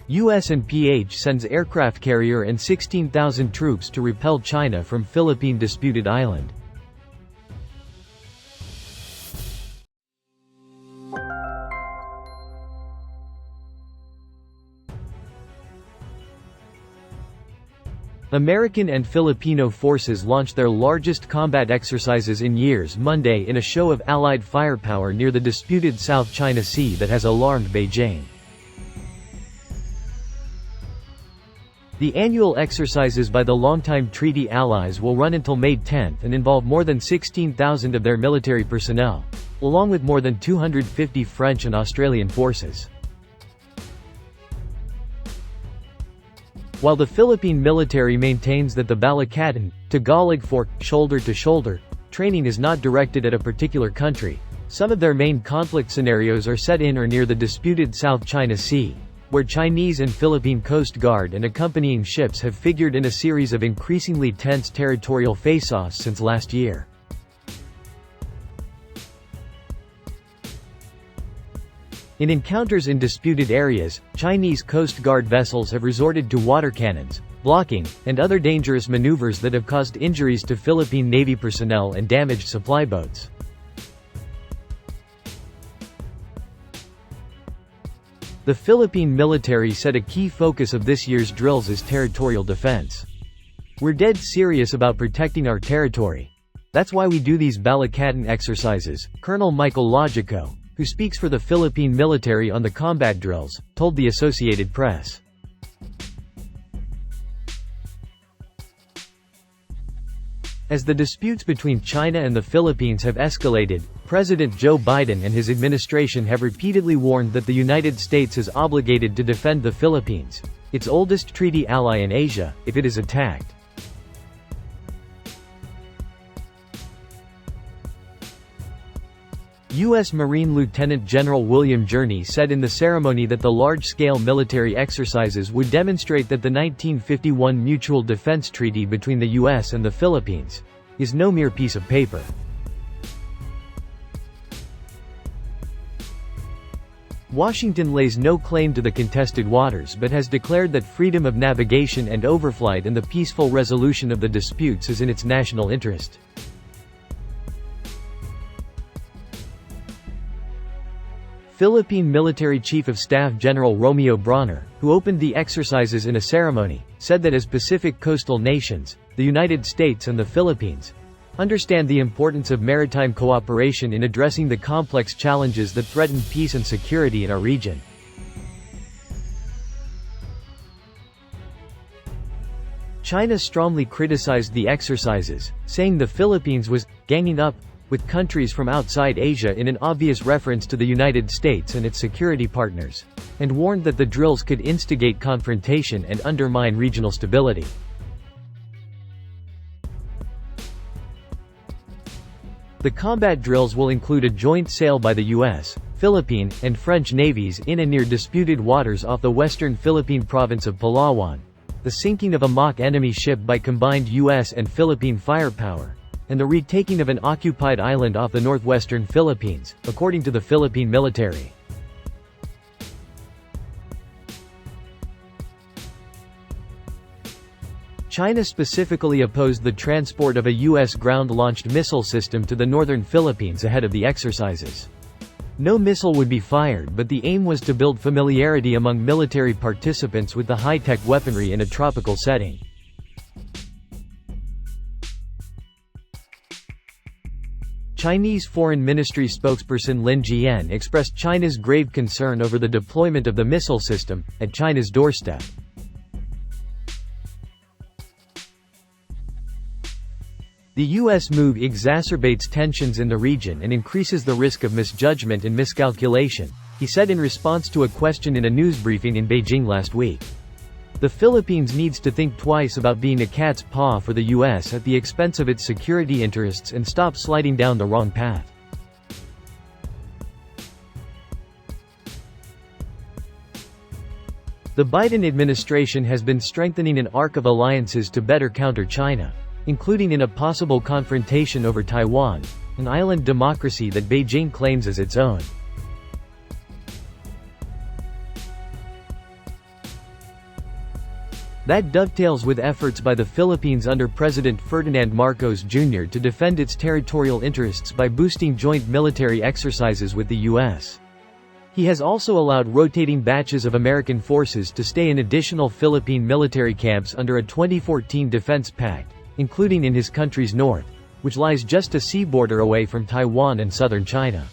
US and PH sends aircraft carrier and 16,000 troops to repel China from Philippine disputed island. American and Filipino forces launched their largest combat exercises in years Monday in a show of Allied firepower near the disputed South China Sea that has alarmed Beijing. The annual exercises by the longtime treaty allies will run until May 10 and involve more than 16,000 of their military personnel, along with more than 250 French and Australian forces. While the Philippine military maintains that the Balikatan, Tagalog for shoulder-to-shoulder, training is not directed at a particular country, some of their main conflict scenarios are set in or near the disputed South China Sea, where Chinese and Philippine Coast Guard and accompanying ships have figured in a series of increasingly tense territorial face-offs since last year. In encounters in disputed areas, Chinese Coast Guard vessels have resorted to water cannons, blocking, and other dangerous maneuvers that have caused injuries to Philippine Navy personnel and damaged supply boats. The Philippine military said a key focus of this year's drills is territorial defense. "We're dead serious about protecting our territory. That's why we do these Balikatan exercises," Colonel Michael Logico, who speaks for the Philippine military on the combat drills, told the Associated Press. As the disputes between China and the Philippines have escalated, President Joe Biden and his administration have repeatedly warned that the United States is obligated to defend the Philippines, its oldest treaty ally in Asia, if it is attacked. U.S. Marine Lieutenant General William Journey said in the ceremony that the large-scale military exercises would demonstrate that the 1951 Mutual Defense Treaty between the U.S. and the Philippines is no mere piece of paper. Washington lays no claim to the contested waters but has declared that freedom of navigation and overflight and the peaceful resolution of the disputes is in its national interest. Philippine Military Chief of Staff General Romeo Brawner, who opened the exercises in a ceremony, said that as Pacific coastal nations, the United States and the Philippines understand the importance of maritime cooperation in addressing the complex challenges that threaten peace and security in our region. China strongly criticized the exercises, saying the Philippines was ganging up with countries from outside Asia in an obvious reference to the United States and its security partners, and warned that the drills could instigate confrontation and undermine regional stability. The combat drills will include a joint sail by the U.S., Philippine, and French navies in and near disputed waters off the western Philippine province of Palawan, the sinking of a mock enemy ship by combined U.S. and Philippine firepower, and the retaking of an occupied island off the northwestern Philippines, according to the Philippine military. China specifically opposed the transport of a U.S. ground-launched missile system to the northern Philippines ahead of the exercises. No missile would be fired, but the aim was to build familiarity among military participants with the high-tech weaponry in a tropical setting. Chinese Foreign Ministry spokesperson Lin Jian expressed China's grave concern over the deployment of the missile system at China's doorstep. The U.S. move exacerbates tensions in the region and increases the risk of misjudgment and miscalculation, he said in response to a question in a news briefing in Beijing last week. The Philippines needs to think twice about being a cat's paw for the U.S. at the expense of its security interests and stop sliding down the wrong path. The Biden administration has been strengthening an arc of alliances to better counter China, including in a possible confrontation over Taiwan, an island democracy that Beijing claims as its own. That dovetails with efforts by the Philippines under President Ferdinand Marcos Jr. to defend its territorial interests by boosting joint military exercises with the U.S. He has also allowed rotating batches of American forces to stay in additional Philippine military camps under a 2014 defense pact, including in his country's north, which lies just a sea border away from Taiwan and southern China.